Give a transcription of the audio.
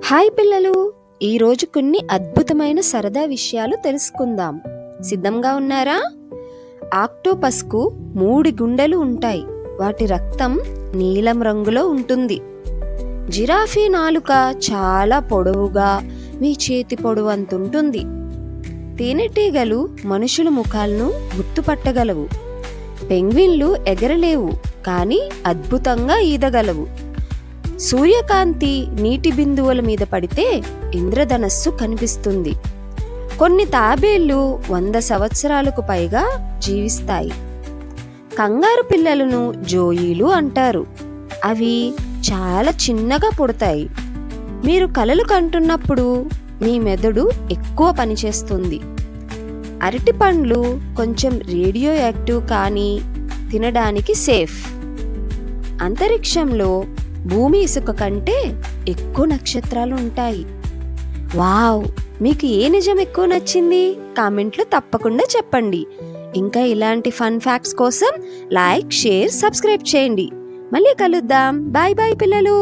Hi పిల్లలు, ఈరోజు కొన్ని అద్భుతమైన సరదా విషయాలు తెలుసుకుందాం. సిద్ధంగా ఉన్నారా? ఆక్టోపస్కు 3 గుండెలు ఉంటాయి. వాటి రక్తం నీలం రంగులో ఉంటుంది. జిరాఫీ నాలుక చాలా పొడవుగా మీ చేతి పొడవు అంతుంటుంది. తేనెటీగలు మనుషుల ముఖాలను గుర్తుపట్టగలవు. పెంగ్విన్లు ఎగరలేవు, కానీ అద్భుతంగా ఈదగలవు. సూర్యకాంతి నీటి బిందువుల మీద పడితే ఇంద్రధనస్సు కనిపిస్తుంది. కొన్ని తాబేళ్లు 100 సంవత్సరాలకు పైగా జీవిస్తాయి. కంగారు పిల్లలను జోయీలు అంటారు. అవి చాలా చిన్నగా పుడతాయి. మీరు కలలు కంటున్నప్పుడు మీ మెదడు ఎక్కువ పనిచేస్తుంది. అరటి పండ్లు కొంచెం రేడియో యాక్టివ్, కానీ తినడానికి సేఫ్. అంతరిక్షంలో భూమి ఇసుక కంటే ఎక్కువ నక్షత్రాలు ఉంటాయి. వావ్! మీకు ఏ నిజం ఎక్కువ నచ్చింది? కామెంట్లో తప్పకుండా చెప్పండి. ఇంకా ఇలాంటి ఫన్ ఫ్యాక్ట్స్ కోసం లైక్, షేర్, సబ్స్క్రైబ్ చేయండి. మళ్ళీ కలుద్దాం. బాయ్ బాయ్ పిల్లలు.